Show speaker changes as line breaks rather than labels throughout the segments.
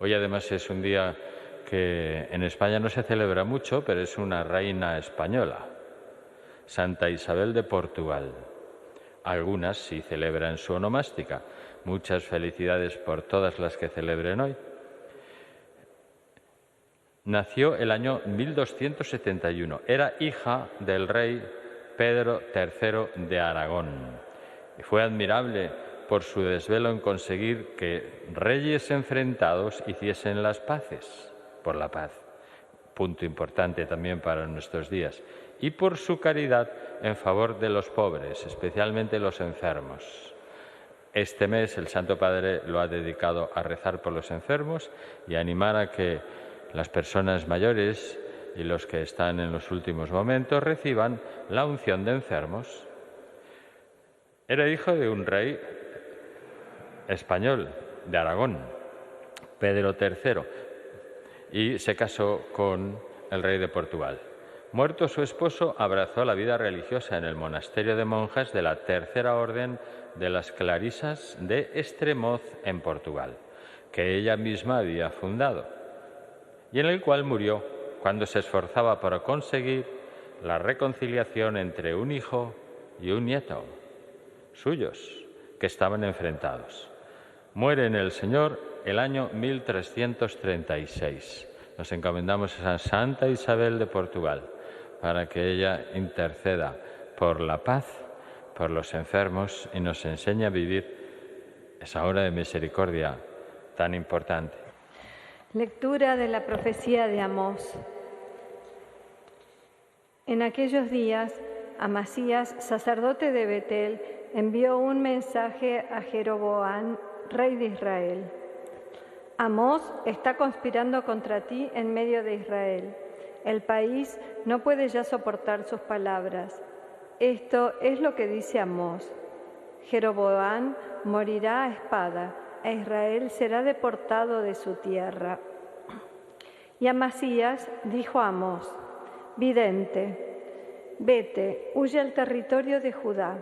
Hoy además es un día que en España no se celebra mucho, pero es una reina española, Santa Isabel de Portugal. Algunas sí celebran su onomástica. Muchas felicidades por todas las que celebren hoy. Nació el año 1271. Era hija del rey Pedro III de Aragón. Y fue admirable por su desvelo en conseguir que reyes enfrentados hiciesen las paces, por la paz, punto importante también para nuestros días, y por su caridad en favor de los pobres, especialmente los enfermos. Este mes el Santo Padre lo ha dedicado a rezar por los enfermos y a animar a que las personas mayores y los que están en los últimos momentos reciban la unción de enfermos. Era hijo de un rey español de Aragón, Pedro III, y se casó con el rey de Portugal. Muerto su esposo, abrazó la vida religiosa en el monasterio de monjas de la Tercera Orden de las Clarisas de Estremoz, en Portugal, que ella misma había fundado, y en el cual murió cuando se esforzaba por conseguir la reconciliación entre un hijo y un nieto suyos, que estaban enfrentados. Muere en el Señor el año 1336. Nos encomendamos a Santa Isabel de Portugal para que ella interceda por la paz, por los enfermos y nos enseñe a vivir esa hora de misericordia tan importante.
Lectura de la profecía de Amós. En aquellos días, Amasías, sacerdote de Betel, envió un mensaje a Jeroboam, rey de Israel. Amós está conspirando contra ti en medio de Israel. El país no puede ya soportar sus palabras. Esto es lo que dice Amós. Jeroboam morirá a espada, e Israel será deportado de su tierra. Y Amasías dijo a Amós: vidente, vete, huye al territorio de Judá.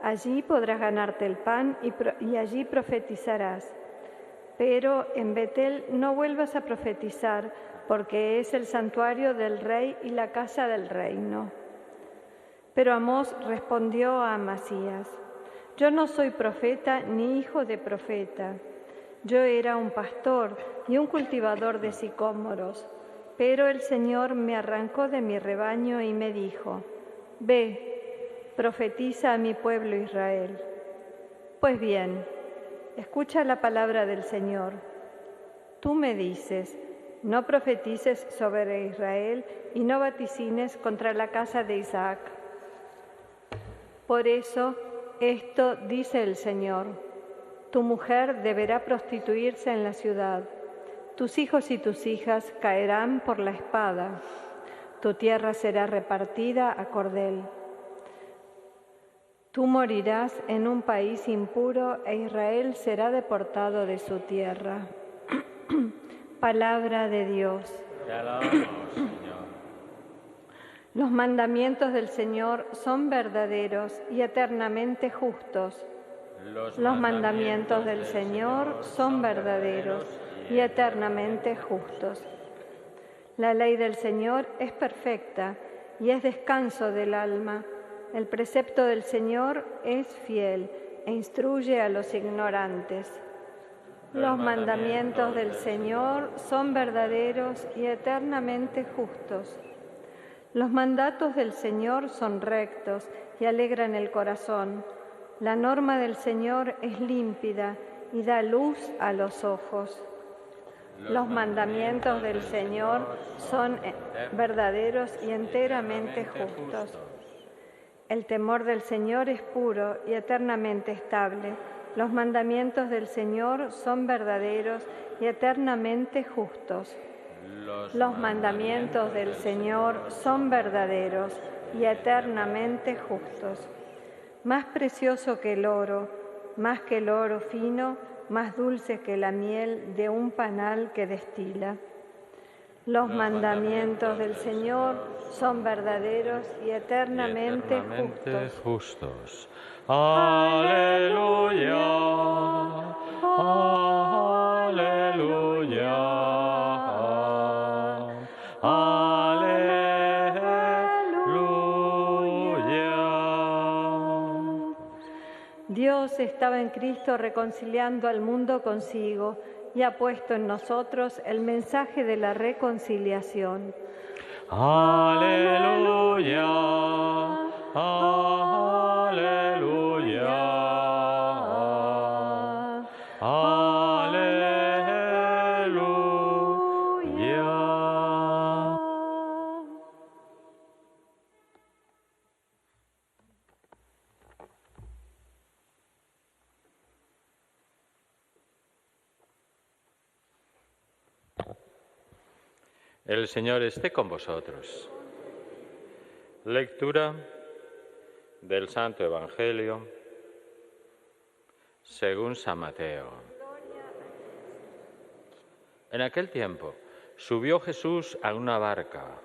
Allí podrás ganarte el pan y allí profetizarás. Pero en Betel no vuelvas a profetizar, porque es el santuario del rey y la casa del reino. Pero Amós respondió a Amasías: yo no soy profeta ni hijo de profeta. Yo era un pastor y un cultivador de sicómoros, pero el Señor me arrancó de mi rebaño y me dijo: ve, profetiza a mi pueblo Israel. Pues bien, escucha la palabra del Señor. Tú me dices: no profetices sobre Israel y no vaticines contra la casa de Isaac. Por eso, esto dice el Señor: tu mujer deberá prostituirse en la ciudad, tus hijos y tus hijas caerán por la espada, tu tierra será repartida a cordel. Tú morirás en un país impuro e Israel será deportado de su tierra. Palabra de Dios.
Te alabamos, Señor.
Los mandamientos del Señor son verdaderos y eternamente justos. Los mandamientos del Señor son verdaderos y eternamente justos. La ley del Señor es perfecta y es descanso del alma. El precepto del Señor es fiel e instruye a los ignorantes. Los mandamientos del Señor son verdaderos y eternamente justos. Los mandatos del Señor son rectos y alegran el corazón. La norma del Señor es límpida y da luz a los ojos. Los mandamientos del Señor son verdaderos y enteramente justos. El temor del Señor es puro y eternamente estable. Los mandamientos del Señor son verdaderos y eternamente justos. Los mandamientos del Señor son verdaderos y eternamente justos. Más precioso que el oro, más que el oro fino, más dulce que la miel de un panal que destila. Los mandamientos del Señor son verdaderos y eternamente
justos. Aleluya, aleluya.
Dios estaba en Cristo reconciliando al mundo consigo y ha puesto en nosotros el mensaje de la reconciliación.
Aleluya, aleluya, aleluya. El Señor esté con vosotros. Lectura del Santo Evangelio según San Mateo. En aquel tiempo subió Jesús a una barca,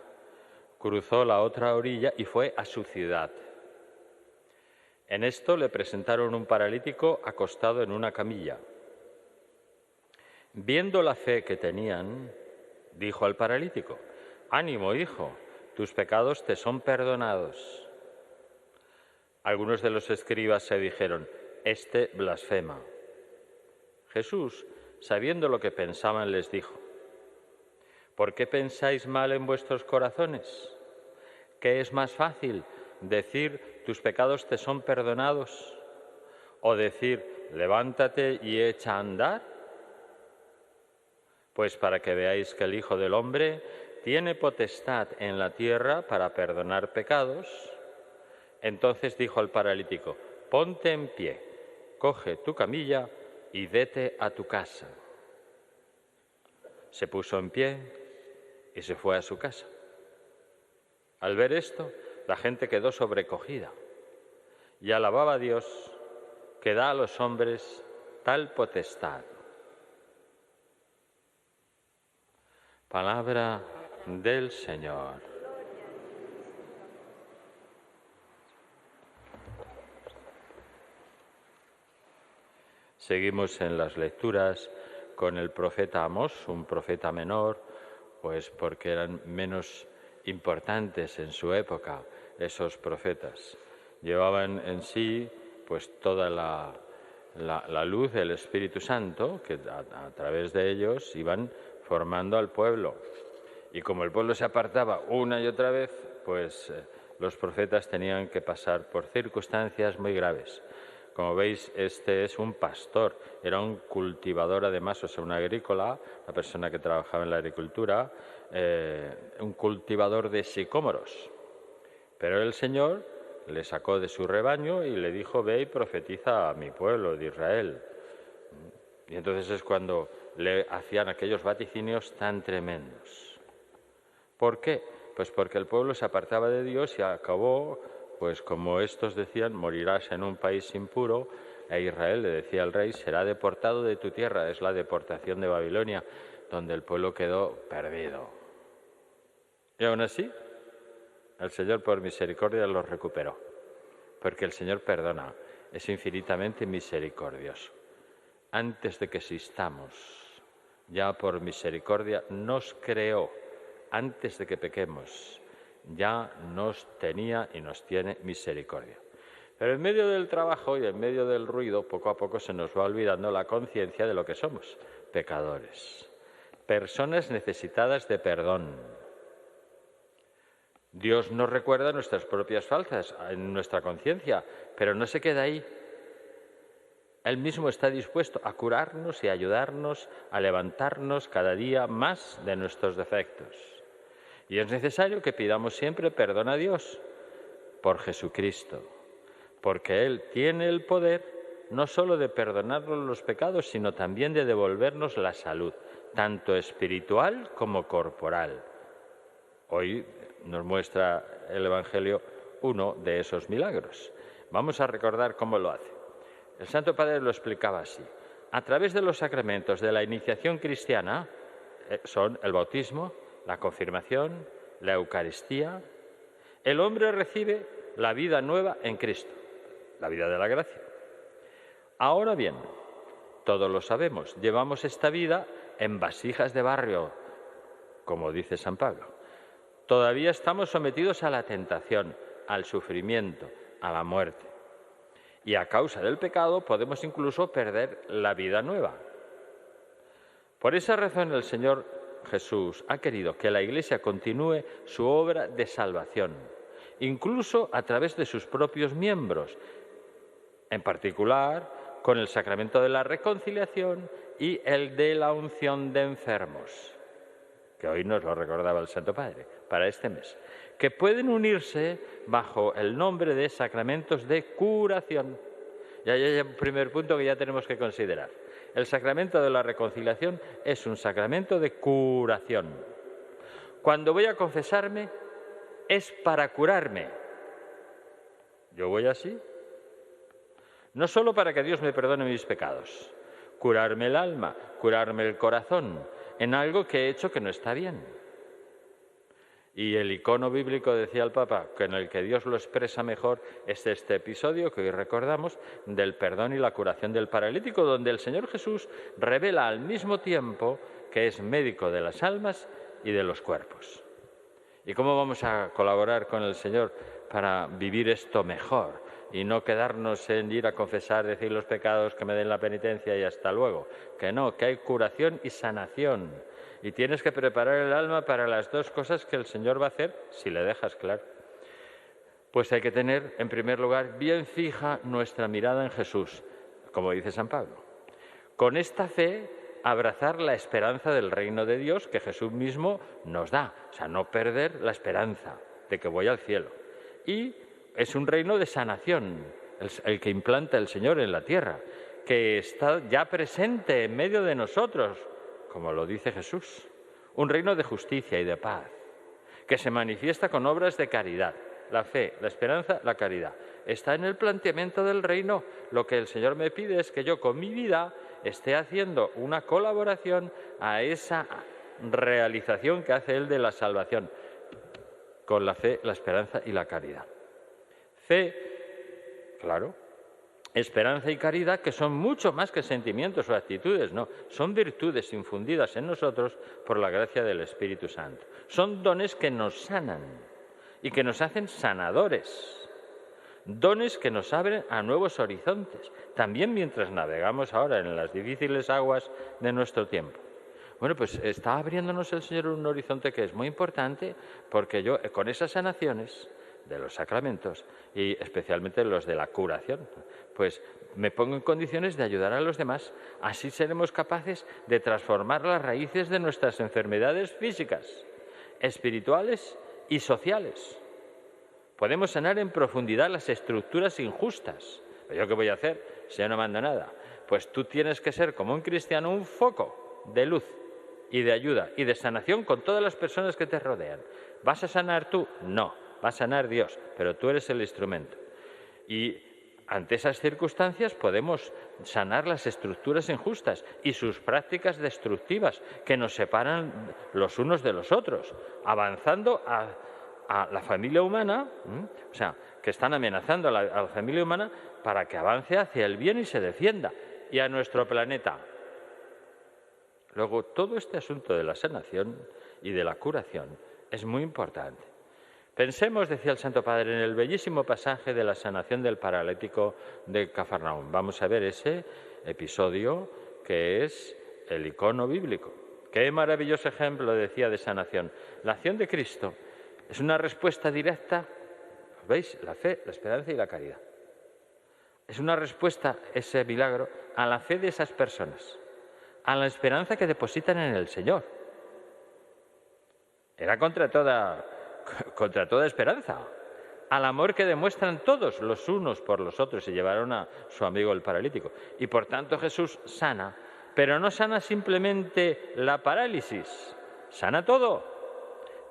cruzó la otra orilla y fue a su ciudad. En esto le presentaron un paralítico acostado en una camilla. Viendo la fe que tenían, dijo al paralítico: «Ánimo, hijo, tus pecados te son perdonados». Algunos de los escribas se dijeron: «Este blasfema». Jesús, sabiendo lo que pensaban, les dijo: «¿Por qué pensáis mal en vuestros corazones? ¿Qué es más fácil, decir tus pecados te son perdonados, o decir levántate y echa a andar? Pues para que veáis que el Hijo del Hombre tiene potestad en la tierra para perdonar pecados». Entonces dijo al paralítico: «Ponte en pie, coge tu camilla y vete a tu casa». Se puso en pie y se fue a su casa. Al ver esto, la gente quedó sobrecogida y alababa a Dios, que da a los hombres tal potestad. Palabra del Señor. Seguimos en las lecturas con el profeta Amós, un profeta menor, pues porque eran menos importantes en su época esos profetas. Llevaban en sí pues toda la luz del Espíritu Santo, que a través de ellos iban formando al pueblo. Y como el pueblo se apartaba una y otra vez, pues los profetas tenían que pasar por circunstancias muy graves. Como veis, este es un pastor, era un cultivador además, o sea, un agrícola, una persona que trabajaba en la agricultura, un cultivador de sicómoros. Pero el Señor le sacó de su rebaño y le dijo: ve y profetiza a mi pueblo de Israel. Y entonces es cuando le hacían aquellos vaticinios tan tremendos. ¿Por qué? Pues porque el pueblo se apartaba de Dios y acabó, pues como estos decían, morirás en un país impuro, e Israel, le decía al rey, será deportado de tu tierra. Es la deportación de Babilonia, donde el pueblo quedó perdido. Y aún así, el Señor por misericordia los recuperó, porque el Señor perdona, es infinitamente misericordioso. Antes de que existamos, ya por misericordia nos creó, antes de que pequemos, ya nos tenía y nos tiene misericordia. Pero en medio del trabajo y en medio del ruido, poco a poco se nos va olvidando la conciencia de lo que somos: pecadores, personas necesitadas de perdón. Dios nos recuerda nuestras propias faltas en nuestra conciencia, pero no se queda ahí. Él mismo está dispuesto a curarnos y a ayudarnos a levantarnos cada día más de nuestros defectos. Y es necesario que pidamos siempre perdón a Dios por Jesucristo, porque Él tiene el poder no solo de perdonarnos los pecados, sino también de devolvernos la salud, tanto espiritual como corporal. Hoy nos muestra el Evangelio uno de esos milagros. Vamos a recordar cómo lo hace. El Santo Padre lo explicaba así: a través de los sacramentos de la iniciación cristiana, son el bautismo, la confirmación, la Eucaristía, el hombre recibe la vida nueva en Cristo, la vida de la gracia. Ahora bien, todos lo sabemos, llevamos esta vida en vasijas de barro, como dice San Pablo. Todavía estamos sometidos a la tentación, al sufrimiento, a la muerte. Y a causa del pecado podemos incluso perder la vida nueva. Por esa razón el Señor Jesús ha querido que la Iglesia continúe su obra de salvación, incluso a través de sus propios miembros, en particular con el sacramento de la reconciliación y el de la unción de enfermos, que hoy nos lo recordaba el Santo Padre, para este mes, que pueden unirse bajo el nombre de sacramentos de curación. Y ahí hay un primer punto que ya tenemos que considerar. El sacramento de la reconciliación es un sacramento de curación. Cuando voy a confesarme es para curarme. Yo voy así. No solo para que Dios me perdone mis pecados, curarme el alma, curarme el corazón en algo que he hecho que no está bien. Y el icono bíblico, decía el Papa, que en el que Dios lo expresa mejor es este episodio que hoy recordamos del perdón y la curación del paralítico, donde el Señor Jesús revela al mismo tiempo que es médico de las almas y de los cuerpos. ¿Y cómo vamos a colaborar con el Señor para vivir esto mejor y no quedarnos en ir a confesar, decir los pecados, que me den la penitencia y hasta luego? Que no, que hay curación y sanación. Y tienes que preparar el alma para las dos cosas que el Señor va a hacer, si le dejas, claro. Pues hay que tener, en primer lugar, bien fija nuestra mirada en Jesús, como dice San Pablo. Con esta fe, abrazar la esperanza del reino de Dios que Jesús mismo nos da. O sea, no perder la esperanza de que voy al cielo. Y es un reino de sanación, el que implanta el Señor en la tierra, que está ya presente en medio de nosotros, como lo dice Jesús, un reino de justicia y de paz, que se manifiesta con obras de caridad, la fe, la esperanza, la caridad. Está en el planteamiento del reino. Lo que el Señor me pide es que yo con mi vida esté haciendo una colaboración a esa realización que hace Él de la salvación, con la fe, la esperanza y la caridad. Fe, claro, esperanza y caridad, que son mucho más que sentimientos o actitudes, no, son virtudes infundidas en nosotros por la gracia del Espíritu Santo. Son dones que nos sanan y que nos hacen sanadores, dones que nos abren a nuevos horizontes, también mientras navegamos ahora en las difíciles aguas de nuestro tiempo. Bueno, pues está abriéndonos el Señor un horizonte que es muy importante, porque yo con esas sanaciones de los sacramentos y especialmente los de la curación, pues me pongo en condiciones de ayudar a los demás. Así seremos capaces de transformar las raíces de nuestras enfermedades físicas, espirituales y sociales. Podemos sanar en profundidad las estructuras injustas. ¿Pero yo qué voy a hacer si yo no mando nada? Pues tú tienes que ser, como un cristiano, un foco de luz y de ayuda y de sanación con todas las personas que te rodean. ¿Vas a sanar tú? No. Va a sanar Dios, pero tú eres el instrumento. Y ante esas circunstancias podemos sanar las estructuras injustas y sus prácticas destructivas que nos separan los unos de los otros, avanzando a la familia humana, o sea, que están amenazando a la familia humana para que avance hacia el bien y se defienda, y a nuestro planeta. Luego, todo este asunto de la sanación y de la curación es muy importante. Pensemos, decía el Santo Padre, en el bellísimo pasaje de la sanación del paralítico de Cafarnaúm. Vamos a ver ese episodio que es el icono bíblico. Qué maravilloso ejemplo, decía, de sanación. La acción de Cristo es una respuesta directa, ¿veis? La fe, la esperanza y la caridad. Es una respuesta, ese milagro, a la fe de esas personas, a la esperanza que depositan en el Señor. Era contra toda esperanza, al amor que demuestran todos los unos por los otros, y llevaron a su amigo el paralítico. Y por tanto Jesús sana, pero no sana simplemente la parálisis, sana todo.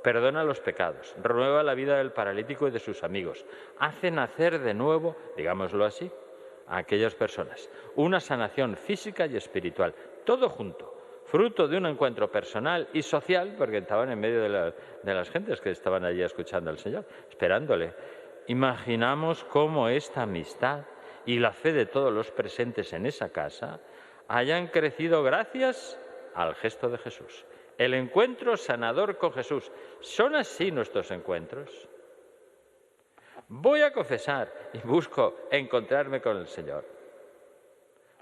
Perdona los pecados, renueva la vida del paralítico y de sus amigos, hace nacer de nuevo, digámoslo así, a aquellas personas. Una sanación física y espiritual, todo junto. Fruto de un encuentro personal y social, porque estaban en medio de las gentes que estaban allí escuchando al Señor, esperándole. Imaginamos cómo esta amistad y la fe de todos los presentes en esa casa hayan crecido gracias al gesto de Jesús. El encuentro sanador con Jesús. ¿Son así nuestros encuentros? Voy a confesar y busco encontrarme con el Señor.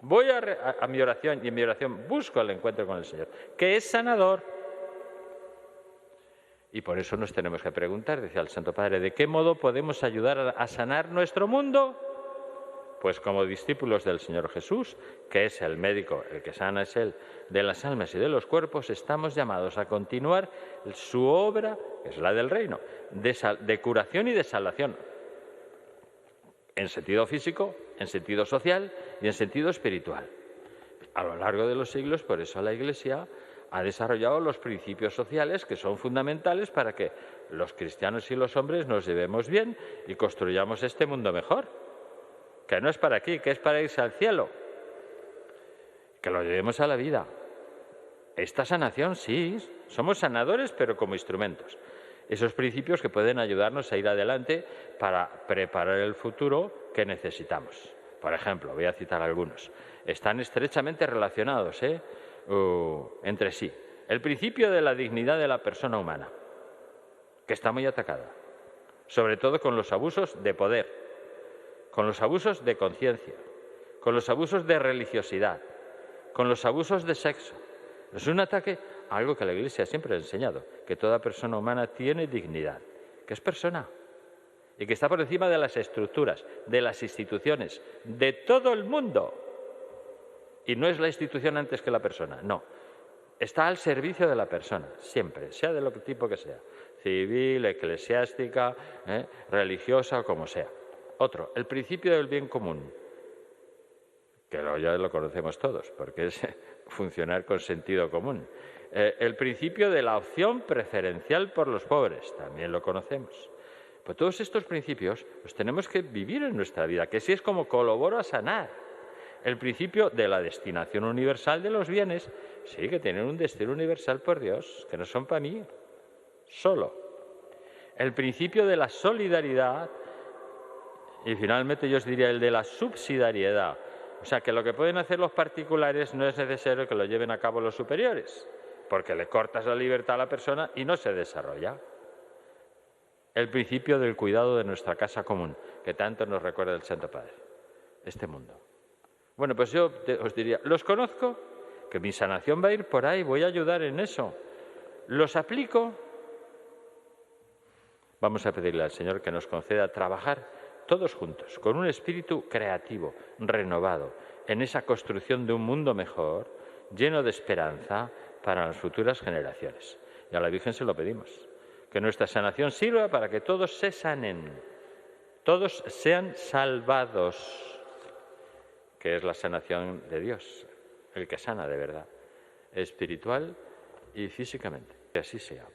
Voy a mi oración y en mi oración busco el encuentro con el Señor, que es sanador. Y por eso nos tenemos que preguntar, decía el Santo Padre, ¿de qué modo podemos ayudar a sanar nuestro mundo? Pues como discípulos del Señor Jesús, que es el médico, el que sana es Él, de las almas y de los cuerpos, estamos llamados a continuar su obra, que es la del reino, de curación y de salvación, en sentido físico, en sentido social y en sentido espiritual. A lo largo de los siglos, por eso la Iglesia ha desarrollado los principios sociales que son fundamentales para que los cristianos y los hombres nos llevemos bien y construyamos este mundo mejor, que no es para aquí, que es para irse al cielo, que lo llevemos a la vida. Esta sanación, sí, somos sanadores, pero como instrumentos. Esos principios que pueden ayudarnos a ir adelante para preparar el futuro que necesitamos. Por ejemplo, voy a citar algunos. Están estrechamente relacionados entre sí. El principio de la dignidad de la persona humana, que está muy atacada, sobre todo con los abusos de poder, con los abusos de conciencia, con los abusos de religiosidad, con los abusos de sexo. Es un ataque a algo que la Iglesia siempre ha enseñado, que toda persona humana tiene dignidad, que es persona y que está por encima de las estructuras, de las instituciones, de todo el mundo. Y no es la institución antes que la persona, no. Está al servicio de la persona, siempre, sea de lo tipo que sea, civil, eclesiástica, religiosa o como sea. Otro, el principio del bien común, que ya lo conocemos todos, porque es funcionar con sentido común. El principio de la opción preferencial por los pobres, también lo conocemos. Pues todos estos principios los tenemos que vivir en nuestra vida, que sí es como colaboro a sanar. El principio de la destinación universal de los bienes, sí, que tienen un destino universal por Dios, que no son para mí, solo. El principio de la solidaridad y finalmente yo os diría el de la subsidiariedad. O sea, que lo que pueden hacer los particulares no es necesario que lo lleven a cabo los superiores, porque le cortas la libertad a la persona y no se desarrolla. El principio del cuidado de nuestra casa común, que tanto nos recuerda el Santo Padre, este mundo. Bueno, pues yo os diría, los conozco, que mi sanación va a ir por ahí, voy a ayudar en eso. ¿Los aplico? Vamos a pedirle al Señor que nos conceda trabajar todos juntos, con un espíritu creativo, renovado, en esa construcción de un mundo mejor, lleno de esperanza para las futuras generaciones. Y a la Virgen se lo pedimos. Que nuestra sanación sirva para que todos se sanen, todos sean salvados, que es la sanación de Dios, el que sana de verdad, espiritual y físicamente. Que así sea.